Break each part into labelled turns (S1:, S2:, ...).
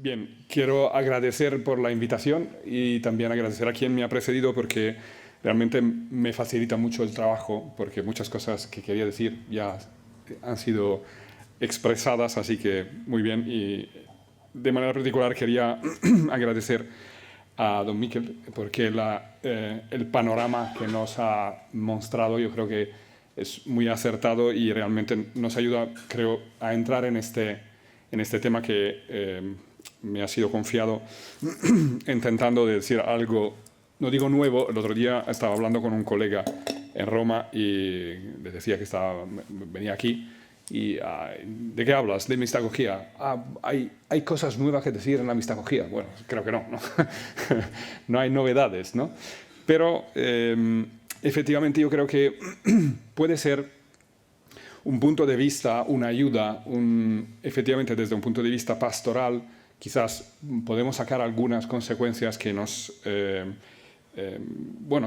S1: Bien, quiero agradecer por la invitación y también agradecer a quien me ha precedido porque realmente me facilita mucho el trabajo, porque muchas cosas que quería decir ya han sido expresadas, así que muy bien. Y de manera particular quería agradecer a don Miquel porque el panorama que nos ha mostrado yo creo que es muy acertado y realmente nos ayuda, creo, a entrar en este tema que me ha sido confiado intentando decir algo, no digo nuevo. El otro día estaba hablando con un colega en Roma y le decía que venía aquí y ¿de qué hablas? De mistagogía. Hay cosas nuevas que decir en la mistagogía. Bueno, creo que no. No hay novedades, ¿no? Pero efectivamente yo creo que puede ser un punto de vista, una ayuda, efectivamente desde un punto de vista pastoral, quizás podemos sacar algunas consecuencias que que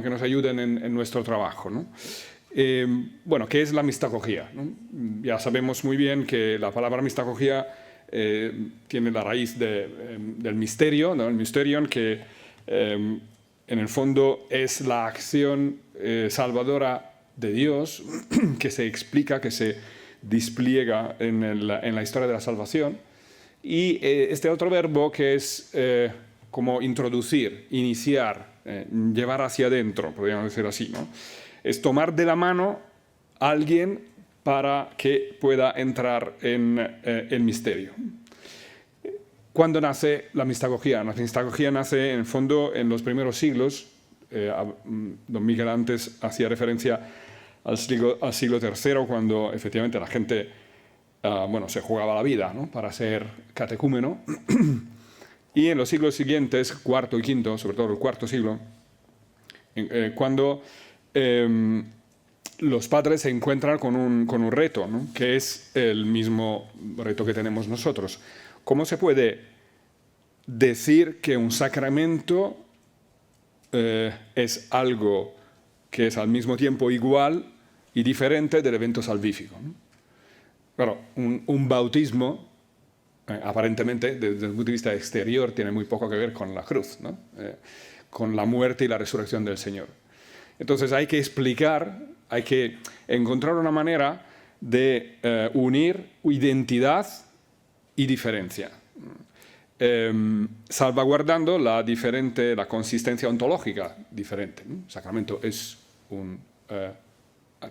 S1: nos ayuden en nuestro trabajo, ¿no? ¿Qué es la mistagogía, ¿no? Ya sabemos muy bien que la palabra mistagogía tiene la raíz del misterio, ¿no? El mysterion, que en el fondo es la acción salvadora de Dios que se explica, que se despliega en la historia de la salvación. Y este otro verbo que es como introducir, iniciar, llevar hacia adentro, podríamos decir así, ¿no? Es tomar de la mano a alguien para que pueda entrar en el misterio. ¿Cuándo nace la mistagogía? La mistagogía nace en el fondo en los primeros siglos. Don Miguel antes hacía referencia al siglo III, cuando efectivamente la gente se jugaba la vida, ¿no? Para ser catecúmeno. Y en los siglos siguientes, cuarto y quinto, sobre todo el cuarto siglo, cuando los padres se encuentran con un reto, ¿no? Que es el mismo reto que tenemos nosotros. ¿Cómo se puede decir que un sacramento es algo que es al mismo tiempo igual y diferente del evento salvífico, ¿no? Claro, un bautismo, aparentemente, desde el punto de vista exterior, tiene muy poco que ver con la cruz, ¿no? Con la muerte y la resurrección del Señor. Entonces hay que explicar, hay que encontrar una manera de unir identidad y diferencia, salvaguardando la consistencia ontológica diferente, ¿no? El sacramento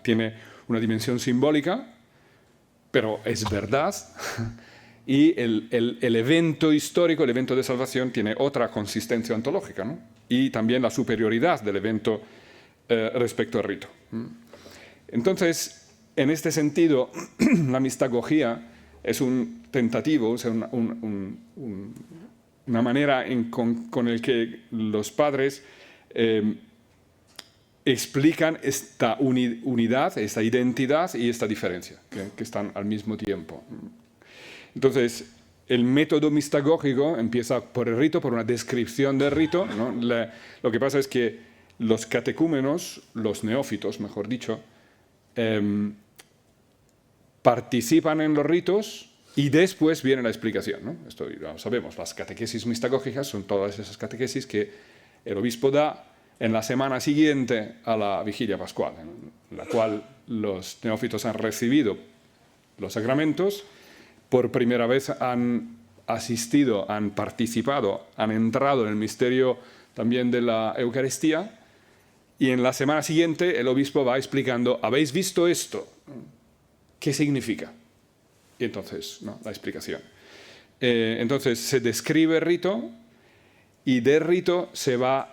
S1: tiene una dimensión simbólica, pero es verdad, y el evento histórico, el evento de salvación, tiene otra consistencia ontológica, ¿no? Y también la superioridad del evento respecto al rito. Entonces, en este sentido, la mistagogía es un tentativo, o sea, una manera con el que los padres explican esta unidad, esta identidad y esta diferencia, que están al mismo tiempo. Entonces, el método mistagógico empieza por el rito, por una descripción del rito, ¿no? Lo que pasa es que los catecúmenos, los neófitos, mejor dicho, participan en los ritos y después viene la explicación, ¿no? Esto ya lo sabemos, las catequesis mistagógicas son todas esas catequesis que el obispo da en la semana siguiente a la vigilia pascual, en la cual los neófitos han recibido los sacramentos, por primera vez han asistido, han participado, han entrado en el misterio también de la Eucaristía, y en la semana siguiente el obispo va explicando: ¿habéis visto esto? ¿Qué significa? Y entonces, ¿no? La explicación. Entonces se describe el rito y del rito se va,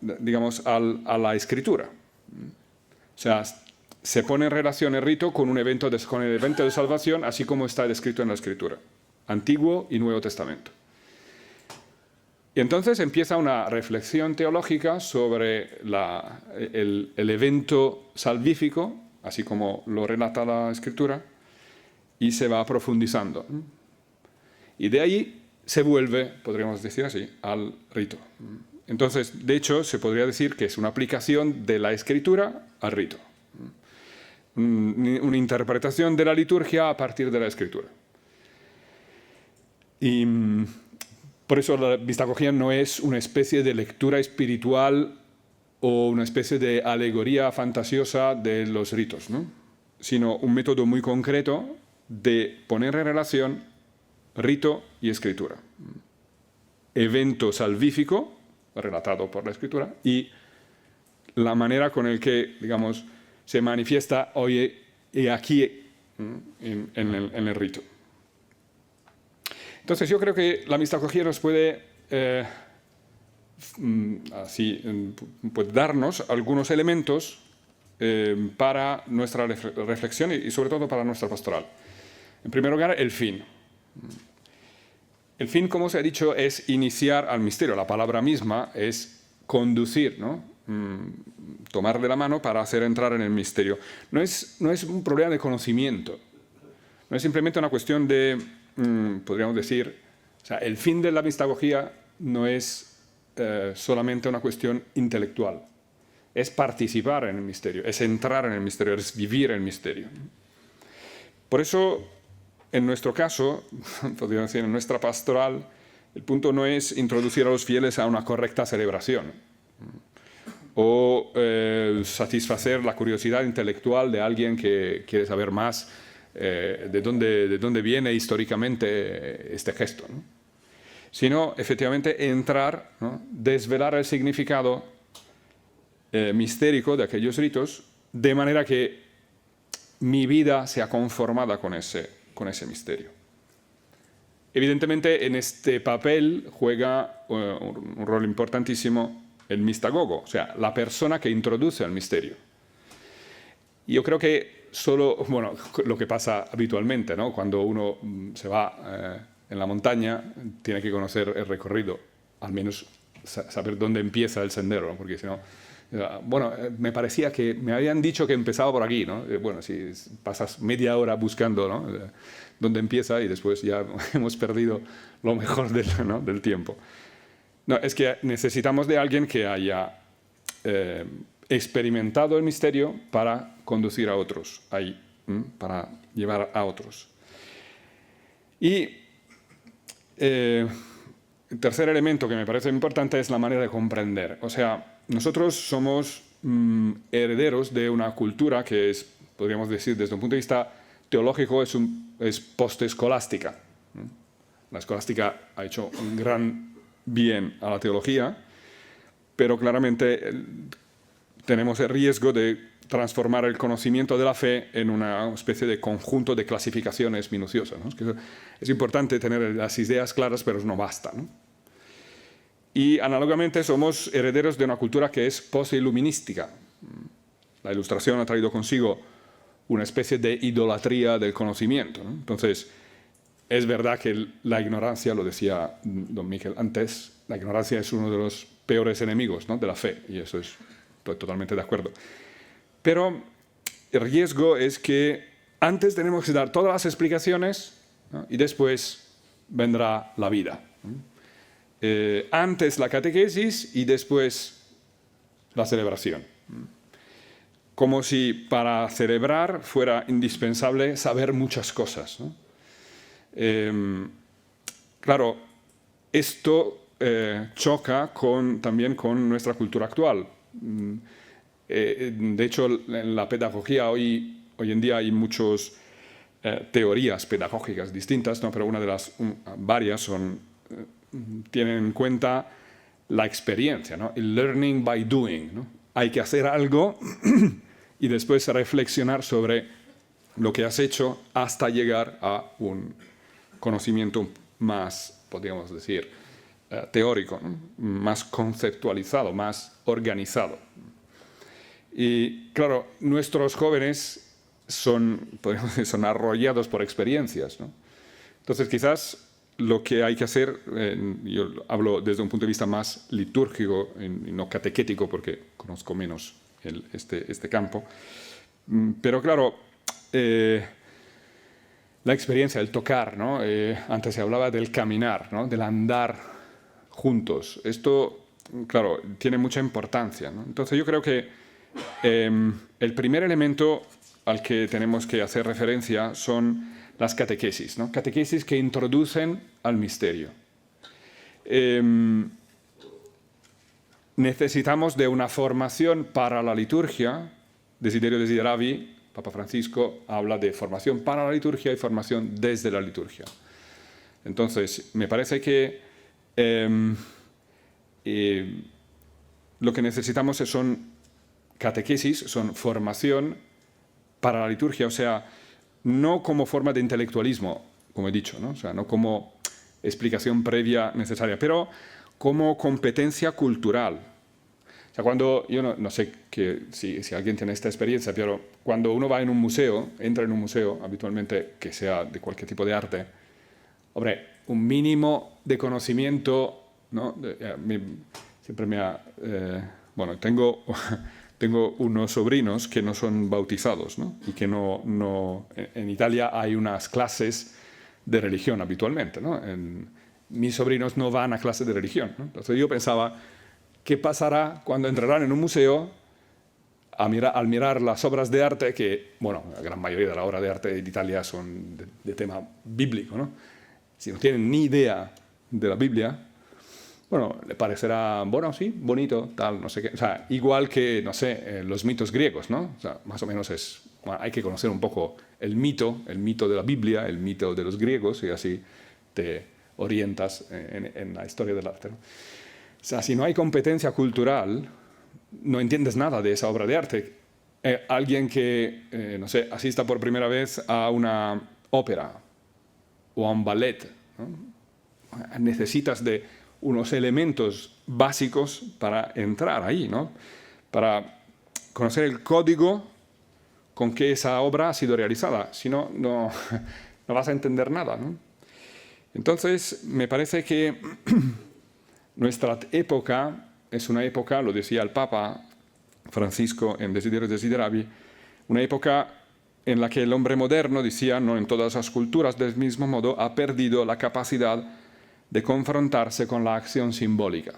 S1: digamos, a la escritura. O sea, se pone en relación el rito con el evento de salvación, así como está descrito en la escritura, Antiguo y Nuevo Testamento. Y entonces empieza una reflexión teológica sobre el evento salvífico, así como lo relata la escritura, y se va profundizando. Y de ahí se vuelve, podríamos decir así, al rito. Entonces, de hecho, se podría decir que es una aplicación de la escritura al rito. Una interpretación de la liturgia a partir de la escritura. Y Por eso la mistagogía no es una especie de lectura espiritual o una especie de alegoría fantasiosa de los ritos, ¿no? Sino un método muy concreto de poner en relación rito y escritura. Evento salvífico, relatado por la escritura, y la manera con la que, digamos, se manifiesta hoy y aquí en el rito. Entonces yo creo que la mistagogía nos puede, puede darnos algunos elementos para nuestra reflexión y sobre todo para nuestra pastoral. En primer lugar, el fin. El fin, como se ha dicho, es iniciar al misterio. La palabra misma es conducir, ¿no? Tomar de la mano para hacer entrar en el misterio. No es un problema de conocimiento. No es simplemente una cuestión de, podríamos decir, o sea, el fin de la mistagogía no es solamente una cuestión intelectual. Es participar en el misterio, es entrar en el misterio, es vivir el misterio. Por eso, en nuestro caso, podríamos decir, en nuestra pastoral, el punto no es introducir a los fieles a una correcta celebración o satisfacer la curiosidad intelectual de alguien que quiere saber más de dónde viene históricamente este gesto, ¿no? Sino, efectivamente, entrar, ¿no? Desvelar el significado mistérico de aquellos ritos, de manera que mi vida sea conformada con ese misterio. Evidentemente, en este papel juega un rol importantísimo el mistagogo, o sea, la persona que introduce al misterio. Y yo creo que bueno, lo que pasa habitualmente, ¿no? Cuando uno se va en la montaña, tiene que conocer el recorrido, al menos saber dónde empieza el sendero, ¿no? Porque si no, bueno, me parecía que me habían dicho que empezaba por aquí, ¿no? Bueno, si pasas media hora buscando, ¿no? Dónde empieza y después ya hemos perdido lo mejor del tiempo. No, es que necesitamos de alguien que haya experimentado el misterio para conducir a otros ahí, para llevar a otros. Y el tercer elemento que me parece importante es la manera de comprender. O sea, nosotros somos herederos de una cultura que es, podríamos decir, desde un punto de vista teológico, es post-escolástica. La escolástica ha hecho un gran bien a la teología, pero claramente tenemos el riesgo de transformar el conocimiento de la fe en una especie de conjunto de clasificaciones minuciosas, ¿no? Es importante tener las ideas claras, pero no basta, ¿no? Y análogamente somos herederos de una cultura que es post-iluminística. La Ilustración ha traído consigo una especie de idolatría del conocimiento, ¿no? Entonces, es verdad que la ignorancia, lo decía don Miquel antes, la ignorancia es uno de los peores enemigos, ¿no? De la fe, y eso estoy totalmente de acuerdo. Pero el riesgo es que antes tenemos que dar todas las explicaciones, ¿no? Y después vendrá la vida, ¿no? Antes la catequesis y después la celebración. Como si para celebrar fuera indispensable saber muchas cosas, ¿no? Claro, esto choca también con nuestra cultura actual. De hecho, en la pedagogía hoy en día hay muchas teorías pedagógicas distintas, ¿no? Pero una de las varias tienen en cuenta la experiencia, ¿no? El learning by doing, ¿no? Hay que hacer algo y después reflexionar sobre lo que has hecho hasta llegar a un conocimiento más, podríamos decir, teórico, ¿no? Más conceptualizado, más organizado. Y claro, nuestros jóvenes son arrollados por experiencias, ¿no? Entonces quizás lo que hay que hacer, yo hablo desde un punto de vista más litúrgico y no catequético porque conozco menos este campo, pero claro, la experiencia, el tocar, ¿no? Antes se hablaba del caminar, ¿no? Del andar juntos. Esto, claro, tiene mucha importancia, ¿no? Entonces yo creo que el primer elemento al que tenemos que hacer referencia son las catequesis, ¿no? Catequesis que introducen al misterio. necesitamos de una formación para la liturgia. Desiderio Desideravi, Papa Francisco, habla de formación para la liturgia y formación desde la liturgia. Entonces, me parece que lo que necesitamos son catequesis, son formación para la liturgia, o sea, no como forma de intelectualismo, como he dicho, ¿no? O sea, no como explicación previa necesaria, pero como competencia cultural. O sea, cuando, yo no sé si alguien tiene esta experiencia, pero cuando uno va en un museo, entra en un museo, habitualmente que sea de cualquier tipo de arte, hombre, un mínimo de conocimiento, ¿no? Siempre me ha... bueno, tengo unos sobrinos que no son bautizados, ¿no? Y que en Italia hay unas clases de religión habitualmente, ¿no? Mis sobrinos no van a clases de religión, ¿no? Entonces yo pensaba, ¿qué pasará cuando entrarán en un museo al mirar las obras de arte que, bueno, la gran mayoría de las obras de arte de Italia son de tema bíblico, ¿no? Si no tienen ni idea de la Biblia, bueno, le parecerá, bueno, sí, bonito, tal, no sé qué. O sea, igual que, no sé, los mitos griegos, ¿no? O sea, más o menos bueno, hay que conocer un poco el mito de la Biblia, el mito de los griegos, y así te orientas en la historia del arte, ¿no? O sea, si no hay competencia cultural, no entiendes nada de esa obra de arte. Alguien que, no sé, asista por primera vez a una ópera o a un ballet, ¿no? Necesitas de unos elementos básicos para entrar ahí, ¿no? Para conocer el código con que esa obra ha sido realizada. Si no, no vas a entender nada, ¿no? Entonces, me parece que nuestra época es una época, lo decía el Papa Francisco en Desiderio Desideravi, una época en la que el hombre moderno, decía, no en todas las culturas del mismo modo, ha perdido la capacidad de confrontarse con la acción simbólica.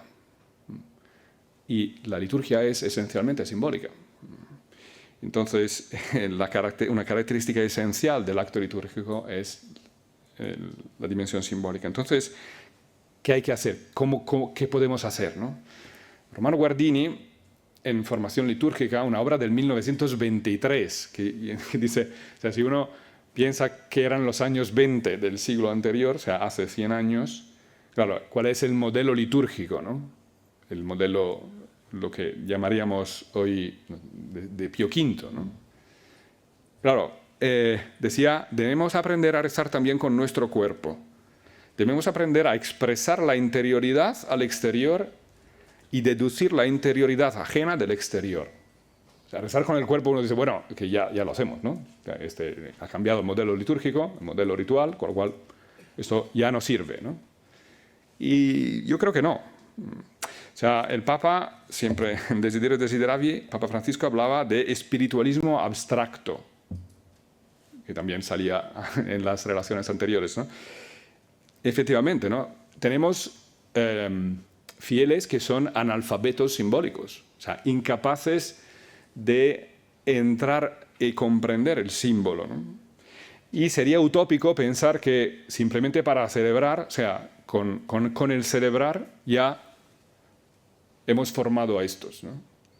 S1: Y la liturgia es esencialmente simbólica. Entonces, una característica esencial del acto litúrgico es la dimensión simbólica. Entonces, ¿qué hay que hacer? ¿Qué podemos hacer, ¿no? Romano Guardini, en Formación litúrgica, una obra del 1923, que dice, o sea, si uno piensa que eran los años 20 del siglo anterior, o sea, hace 100 años, claro, ¿cuál es el modelo litúrgico, ¿no? El modelo, lo que llamaríamos hoy de Pío V, ¿no? Claro, decía, debemos aprender a rezar también con nuestro cuerpo. Debemos aprender a expresar la interioridad al exterior y deducir la interioridad ajena del exterior. O sea, rezar con el cuerpo uno dice, bueno, que ya lo hacemos, ¿no? Ha cambiado el modelo litúrgico, el modelo ritual, con lo cual esto ya no sirve, ¿no? Y yo creo que no. O sea, el Papa, siempre en Desiderio Desideravi, Papa Francisco hablaba de espiritualismo abstracto, que también salía en las relaciones anteriores, ¿no? Efectivamente, ¿no? Tenemos fieles que son analfabetos simbólicos, o sea, incapaces de entrar y comprender el símbolo, ¿no? Y sería utópico pensar que simplemente para celebrar, o sea, con el celebrar ya hemos formado a estos, ¿no?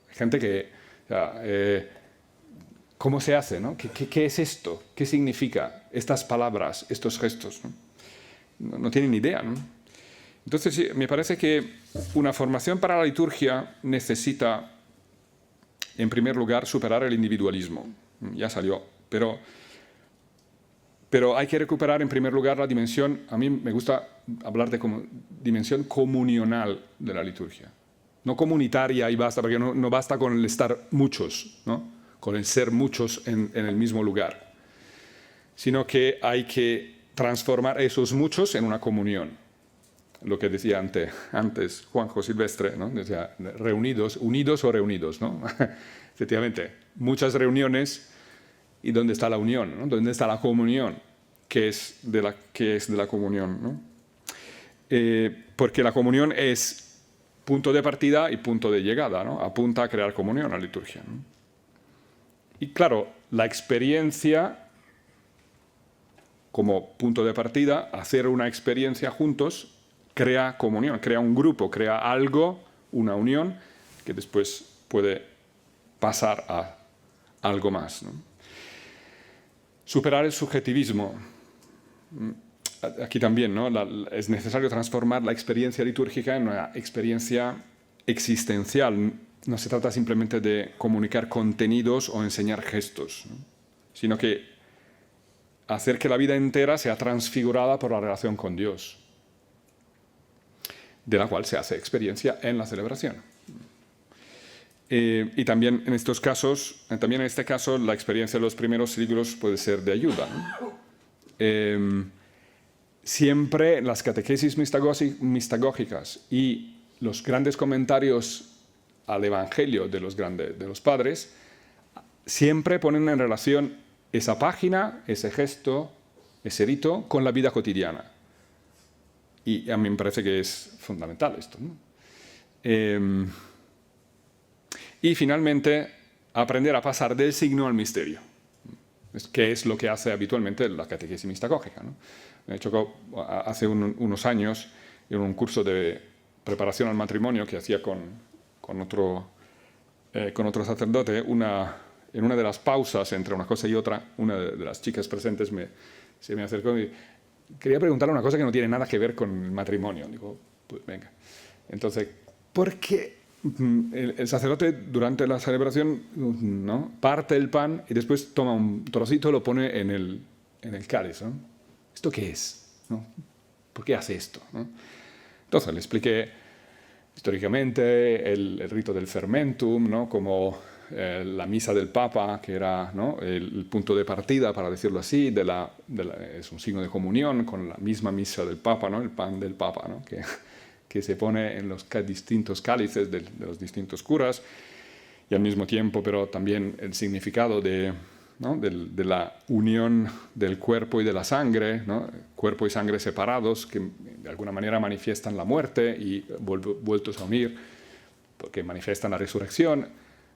S1: Hay gente que, o sea, ¿cómo se hace, ¿no? ¿Qué es esto? ¿Qué significa estas palabras, estos gestos, ¿no? No tienen ni idea, ¿no? Entonces, sí, me parece que una formación para la liturgia necesita, en primer lugar, superar el individualismo. Ya salió, pero hay que recuperar, en primer lugar, la dimensión, a mí me gusta hablar de dimensión comunional de la liturgia. No comunitaria y basta, porque no basta con el estar muchos, ¿no? Con el ser muchos en el mismo lugar, sino que hay que transformar esos muchos en una comunión. Lo que decía antes Juanjo Silvestre, ¿no? Decía, unidos o reunidos, ¿no? Efectivamente, muchas reuniones, ¿y dónde está la unión, ¿no? ¿Dónde está la comunión? ¿Qué es de la comunión, ¿no? Porque la comunión es punto de partida y punto de llegada, ¿no? Apunta a crear comunión a la liturgia, ¿no? Y claro, la experiencia como punto de partida, hacer una experiencia juntos, crea comunión, crea un grupo, crea algo, una unión, que después puede pasar a algo más, ¿no? Superar el subjetivismo. Aquí también, ¿no? Es necesario transformar la experiencia litúrgica en una experiencia existencial. No se trata simplemente de comunicar contenidos o enseñar gestos, ¿no? Sino que hacer que la vida entera sea transfigurada por la relación con Dios, de la cual se hace experiencia en la celebración. Y también en estos casos, también en este caso, la experiencia de los primeros siglos puede ser de ayuda, ¿no? Siempre las catequesis mistagógicas y los grandes comentarios al Evangelio de los padres siempre ponen en relación esa página, ese gesto, ese rito con la vida cotidiana. Y a mí me parece que es fundamental esto, ¿no? Y finalmente, aprender a pasar del signo al misterio, que es lo que hace habitualmente la catequesis mistagógica, ¿no? De hecho, hace unos años, en un curso de preparación al matrimonio que hacía con otro sacerdote, en una de las pausas entre una cosa y otra, una de las chicas presentes se me acercó y quería preguntarle una cosa que no tiene nada que ver con el matrimonio. Digo, pues venga. Entonces, ¿por qué el sacerdote durante la celebración, ¿no?, parte el pan y después toma un trocito y lo pone en el cáliz, ¿no? ¿Esto qué es? ¿No? ¿Por qué hace esto? ¿No? Entonces le expliqué históricamente el rito del fermentum, ¿no?, como la misa del Papa, que era, ¿no?, el punto de partida, para decirlo así, es un signo de comunión con la misma misa del Papa, ¿no?, el pan del Papa, ¿no?, que se pone en los distintos cálices de los distintos curas, y al mismo tiempo, pero también el significado ¿no?, de la unión del cuerpo y de la sangre, ¿no?, cuerpo y sangre separados, que de alguna manera manifiestan la muerte y vueltos a unir, porque manifiestan la resurrección.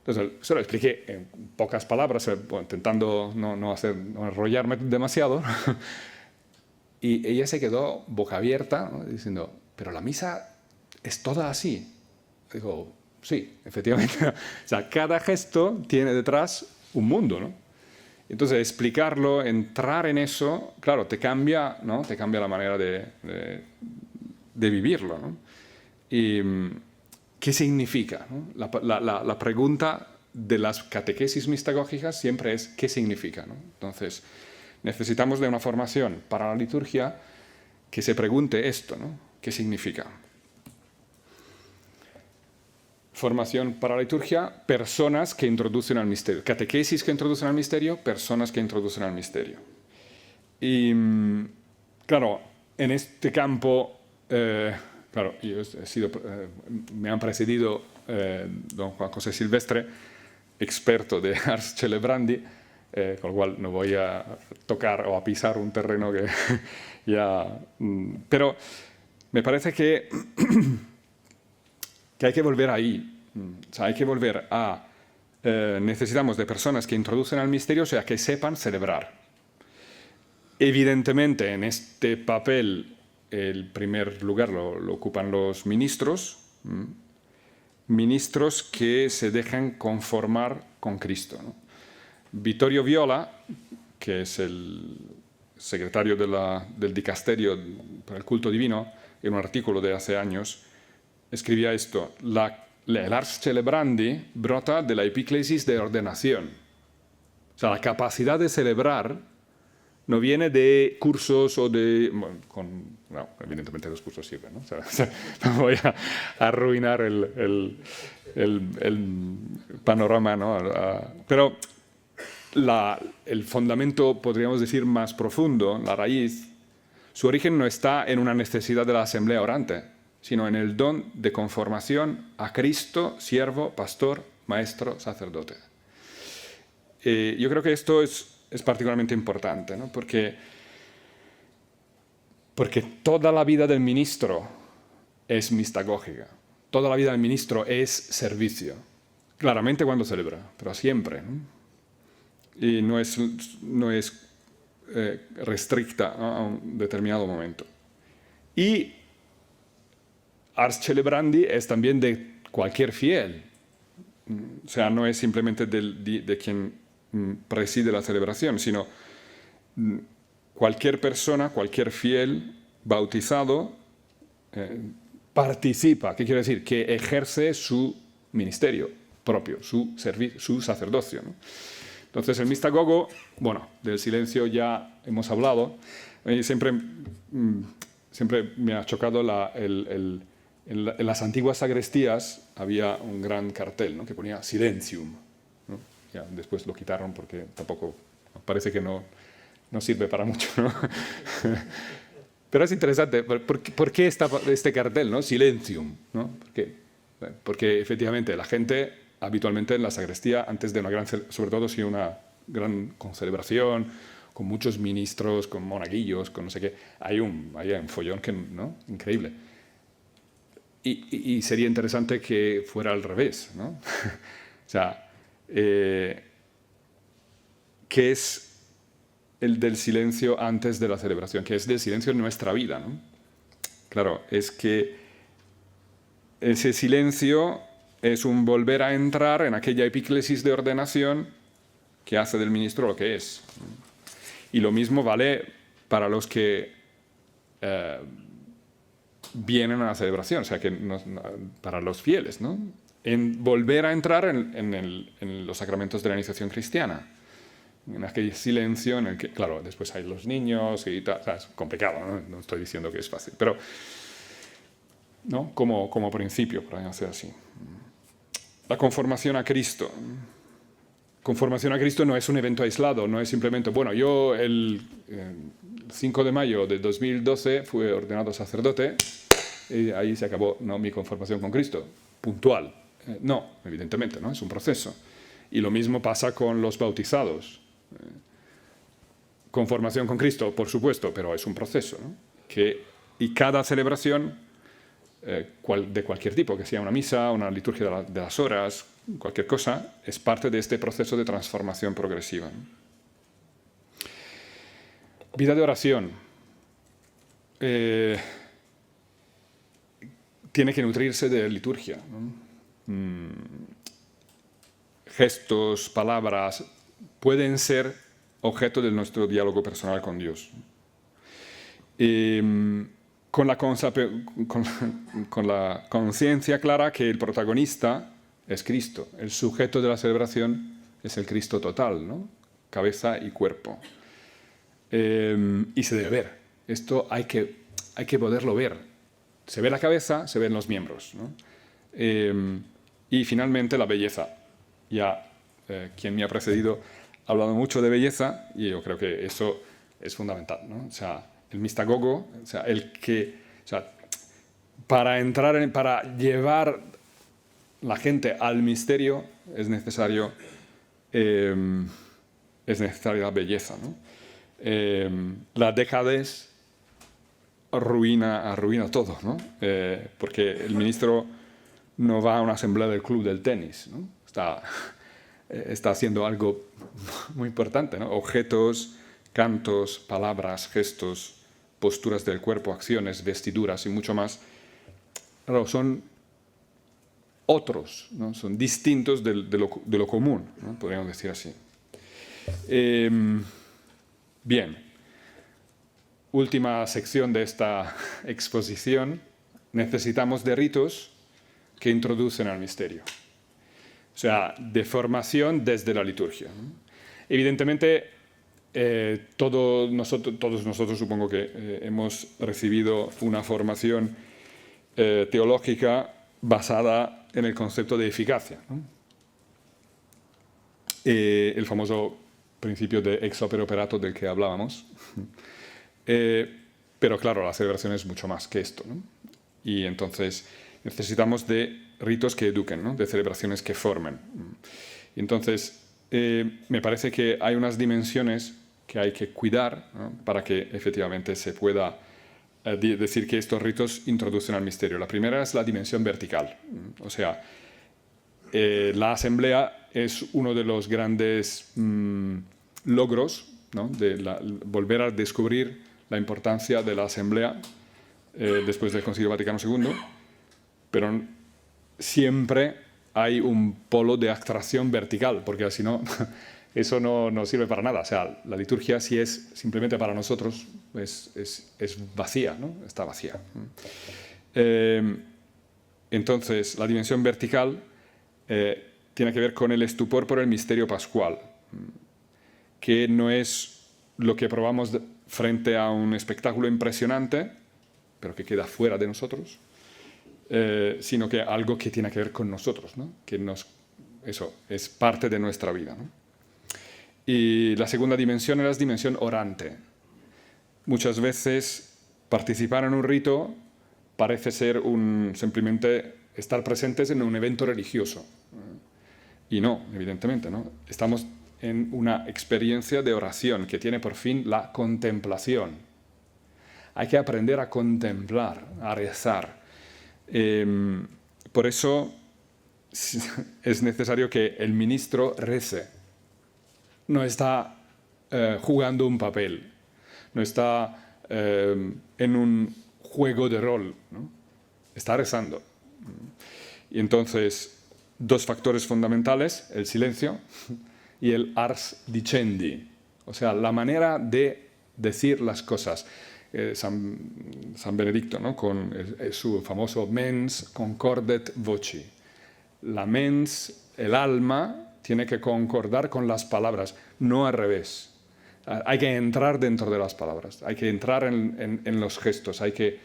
S1: Entonces, se lo expliqué en pocas palabras, intentando no enrollarme demasiado, y ella se quedó boca abierta, ¿no?, diciendo, pero la misa es toda así. Digo, sí, efectivamente. O sea, cada gesto tiene detrás un mundo, ¿no? Entonces, explicarlo, entrar en eso, claro, te cambia, ¿no?, te cambia la manera de vivirlo, ¿no? Y ¿qué significa, ¿no? La pregunta de las catequesis mistagógicas siempre es ¿qué significa, ¿no? Entonces, necesitamos de una formación para la liturgia que se pregunte esto, ¿no? ¿Qué significa? Formación para la liturgia, personas que introducen al misterio. Catequesis que introducen al misterio, personas que introducen al misterio. Y, claro, en este campo, claro, me han precedido don Juan José Silvestre, experto de Ars Celebrandi, con lo cual no voy a tocar o a pisar un terreno que ya... Pero me parece que hay que volver ahí. O sea, hay que volver a... necesitamos de personas que introducen al misterio, o sea, que sepan celebrar. Evidentemente, en este papel, el primer lugar lo ocupan los ministros, ministros que se dejan conformar con Cristo, ¿no? Vittorio Viola, que es el secretario del dicasterio para el culto divino, en un artículo de hace años, escribía esto: el Ars Celebrandi brota de la epíclesis de ordenación. O sea, la capacidad de celebrar no viene de cursos o de... Bueno, no, evidentemente los cursos sirven, ¿no? O sea, no voy a arruinar el panorama, ¿no? Pero el fundamento, podríamos decir, más profundo, la raíz, su origen no está en una necesidad de la asamblea orante, sino en el don de conformación a Cristo, siervo, pastor, maestro, sacerdote. Yo creo que esto es particularmente importante, ¿no? Porque toda la vida del ministro es mistagógica, toda la vida del ministro es servicio, claramente cuando celebra, pero siempre, ¿no? Y no es restricta, ¿no?, a un determinado momento. Y ars celebrandi es también de cualquier fiel. O sea, no es simplemente de quien preside la celebración, sino cualquier persona, cualquier fiel bautizado participa. ¿Qué quiere decir? Que ejerce su ministerio propio, su sacerdocio, ¿no? Entonces, el Mystagogo, bueno, del silencio ya hemos hablado. Siempre me ha chocado en las antiguas sagrestías había un gran cartel, ¿no?, que ponía Silentium, ¿no? Ya después lo quitaron porque tampoco parece que no sirve para mucho, ¿no? Pero es interesante. ¿Por qué este cartel, ¿no? Silentium, ¿no? Porque efectivamente la gente habitualmente en la sacristía, antes de una gran, sobre todo si una gran concelebración, con muchos ministros, con monaguillos, con no sé qué, hay un follón que, ¿no?, increíble. Y sería interesante que fuera al revés, ¿no? O sea, ¿qué es el del silencio antes de la celebración? ¿Qué es del silencio en nuestra vida, ¿no? Claro, es que ese silencio es un volver a entrar en aquella epíclesis de ordenación que hace del ministro lo que es. Y lo mismo vale para los que vienen a la celebración, o sea, para los fieles, ¿no? En volver a entrar en los sacramentos de la iniciación cristiana, en aquel silencio en el que, claro, después hay los niños y tal. O sea, es complicado, ¿no? No estoy diciendo que es fácil, pero, ¿no?, como principio, para hacer así. La conformación a Cristo. Conformación a Cristo no es un evento aislado, no es simplemente, bueno, yo el 5 de mayo de 2012 fui ordenado sacerdote y ahí se acabó, ¿no?, mi conformación con Cristo, puntual. No, evidentemente, ¿no? Es un proceso. Y lo mismo pasa con los bautizados. Conformación con Cristo, por supuesto, pero es un proceso, ¿no? Y cada celebración de cualquier tipo, que sea una misa, una liturgia de las horas, cualquier cosa, es parte de este proceso de transformación progresiva, ¿no? Vida de oración. Tiene que nutrirse de liturgia, ¿no? Gestos, palabras, pueden ser objeto de nuestro diálogo personal con Dios. Con la conciencia clara que el protagonista es Cristo, el sujeto de la celebración es el Cristo total, ¿no? Cabeza y cuerpo. Y se debe ver. Esto hay que poderlo ver. Se ve la cabeza, se ven los miembros, ¿no? Y finalmente la belleza. Ya quien me ha precedido ha hablado mucho de belleza y yo creo que eso es fundamental, ¿no? O sea, el Mystagogo, o sea, para llevar la gente al misterio es necesaria la belleza, ¿no? La dejadez arruina todo, ¿no? Porque el ministro no va a una asamblea del club del tenis, ¿no? Está haciendo algo muy importante, ¿no? Objetos, cantos, palabras, gestos, posturas del cuerpo, acciones, vestiduras y mucho más. Claro, son otros, ¿no? Son distintos de lo común, ¿no? Podríamos decir así. Bien. Última sección de esta exposición. Necesitamos de ritos que introducen al misterio. O sea, de formación desde la liturgia, ¿no? Evidentemente, todos nosotros supongo que hemos recibido una formación teológica basada en el concepto de eficacia, ¿no? El famoso principio de ex opere operato del que hablábamos. Pero claro, la celebración es mucho más que esto, ¿no? Y entonces necesitamos de ritos que eduquen, ¿no? De celebraciones que formen. Y entonces me parece que hay unas dimensiones que hay que cuidar, ¿no?, para que efectivamente se pueda decir que estos ritos introducen al misterio. La primera es la dimensión vertical. O sea, la asamblea es uno de los grandes logros, ¿no?, de volver a descubrir la importancia de la asamblea después del Concilio Vaticano II. pero siempre hay un polo de atracción vertical, porque si no, eso no sirve para nada. O sea, la liturgia, si es simplemente para nosotros, es vacía, ¿no? Está vacía. Entonces, la dimensión vertical tiene que ver con el estupor por el misterio pascual, que no es lo que probamos frente a un espectáculo impresionante, pero que queda fuera de nosotros, sino que algo que tiene que ver con nosotros, ¿no? Que eso es parte de nuestra vida, ¿no? Y la segunda dimensión es la dimensión orante. Muchas veces participar en un rito parece ser simplemente estar presentes en un evento religioso. Y no, evidentemente, ¿no? Estamos en una experiencia de oración que tiene por fin la contemplación. Hay que aprender a contemplar, a rezar. Por eso es necesario que el ministro rece. No está jugando un papel, no está en un juego de rol, ¿no? Está rezando. Y entonces, dos factores fundamentales, el silencio y el ars dicendi, o sea, la manera de decir las cosas. San Benedicto, ¿no? Con su famoso mens concordet voci. La mens, el alma, tiene que concordar con las palabras, no al revés. Hay que entrar dentro de las palabras, hay que entrar en los gestos, hay que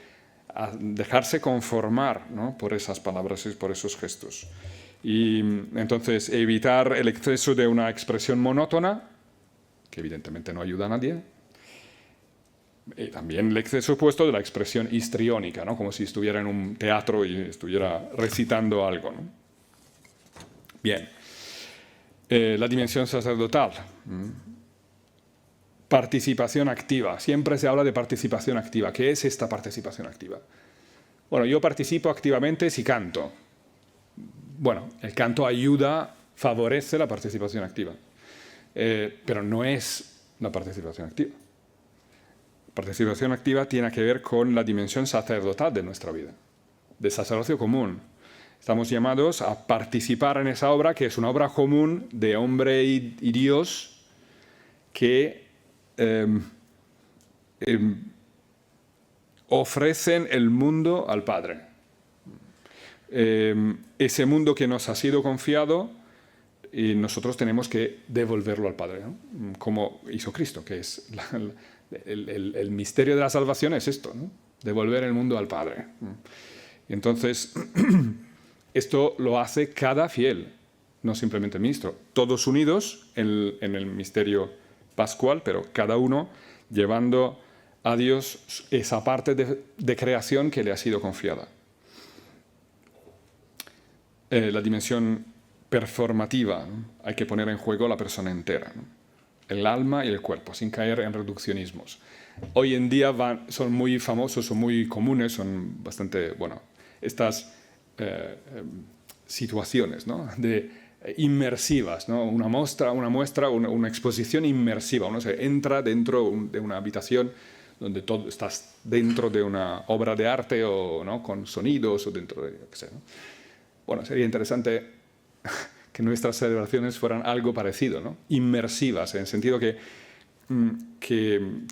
S1: dejarse conformar, ¿no? Por esas palabras y por esos gestos. Y entonces evitar el exceso de una expresión monótona, que evidentemente no ayuda a nadie. Y también el exceso opuesto de la expresión histriónica, ¿no? Como si estuviera en un teatro y estuviera recitando algo, ¿no? Bien. La dimensión sacerdotal. Participación activa. Siempre se habla de participación activa. ¿Qué es esta participación activa? Bueno, yo participo activamente si canto. Bueno, el canto ayuda, favorece la participación activa. Pero no es la participación activa. Participación activa tiene que ver con la dimensión sacerdotal de nuestra vida, de sacerdocio común. Estamos llamados a participar en esa obra, que es una obra común de hombre y Dios, que ofrecen el mundo al Padre. Ese mundo que nos ha sido confiado, y nosotros tenemos que devolverlo al Padre, ¿no? Como hizo Cristo, que es el misterio de la salvación es esto, ¿no? Devolver el mundo al Padre. Y entonces, esto lo hace cada fiel, no simplemente el ministro. Todos unidos en el misterio pascual, pero cada uno llevando a Dios esa parte de creación que le ha sido confiada. La dimensión performativa, ¿no? Hay que poner en juego la persona entera, ¿no? El alma y el cuerpo, sin caer en reduccionismos. Hoy en día son muy famosos, son muy comunes, son bastante, bueno, estas situaciones, ¿no? Inmersivas, ¿no? Una muestra, una exposición inmersiva. Uno se entra dentro de una habitación donde todo estás dentro de una obra de arte o, ¿no? Con sonidos o dentro de, qué sé, ¿no? Bueno, sería interesante que nuestras celebraciones fueran algo parecido, ¿no? Inmersivas, en el sentido que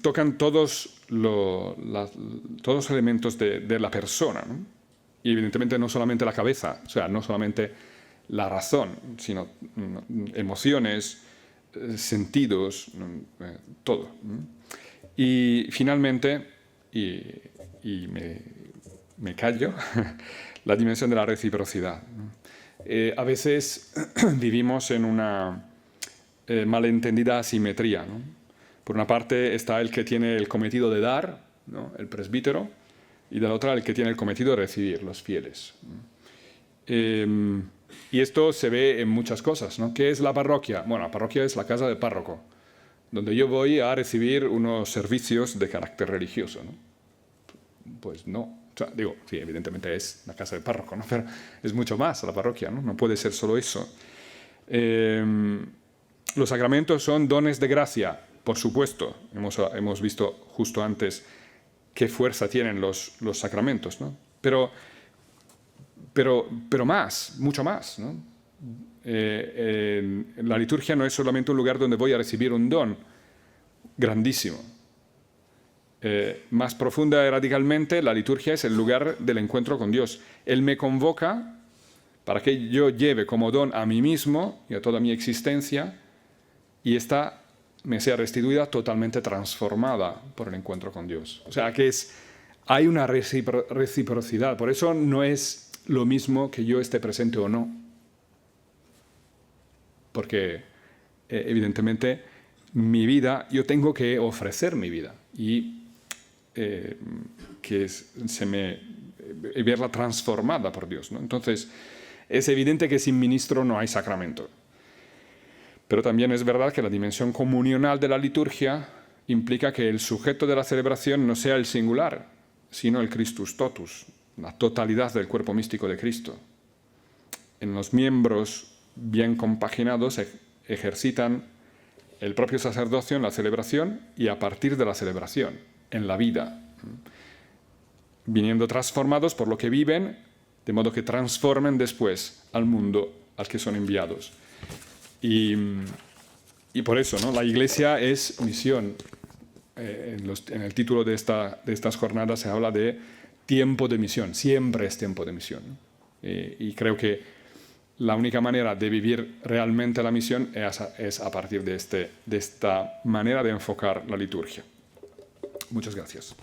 S1: tocan todos los elementos de la persona, ¿no? Y evidentemente no solamente la cabeza, o sea, no solamente la razón, sino emociones, sentidos, todo. Y finalmente, y me callo, la dimensión de la reciprocidad. A veces vivimos en una malentendida asimetría, ¿no? Por una parte está el que tiene el cometido de dar, ¿no? El presbítero, y de la otra el que tiene el cometido de recibir, los fieles. Y esto se ve en muchas cosas, ¿no? ¿Qué es la parroquia? Bueno, la parroquia es la casa del párroco, donde yo voy a recibir unos servicios de carácter religioso, ¿no? Pues no. O sea, digo, sí, evidentemente es la casa del párroco, ¿no? Pero es mucho más la parroquia, ¿no? No puede ser solo eso. Los sacramentos son dones de gracia, por supuesto. Hemos visto justo antes qué fuerza tienen los sacramentos, ¿no? Pero pero más, mucho más, ¿no? La liturgia no es solamente un lugar donde voy a recibir un don grandísimo. Más profunda y radicalmente, la liturgia es el lugar del encuentro con Dios. Él me convoca para que yo lleve como don a mí mismo y a toda mi existencia, y esta me sea restituida totalmente transformada por el encuentro con Dios. O sea que hay una reciprocidad. Por eso no es lo mismo que yo esté presente o no. Porque evidentemente mi vida, yo tengo que ofrecer mi vida y verla transformada por Dios, ¿no? Entonces, es evidente que sin ministro no hay sacramento. Pero también es verdad que la dimensión comunional de la liturgia implica que el sujeto de la celebración no sea el singular, sino el Christus totus, la totalidad del cuerpo místico de Cristo. En los miembros bien compaginados ejercitan el propio sacerdocio en la celebración y a partir de la celebración, en la vida, viniendo transformados por lo que viven, de modo que transformen después al mundo al que son enviados. Y por eso, ¿no? La Iglesia es misión. En el título de estas jornadas se habla de tiempo de misión, siempre es tiempo de misión, ¿no? Y creo que la única manera de vivir realmente la misión es a partir de esta manera de enfocar la liturgia. Muchas gracias.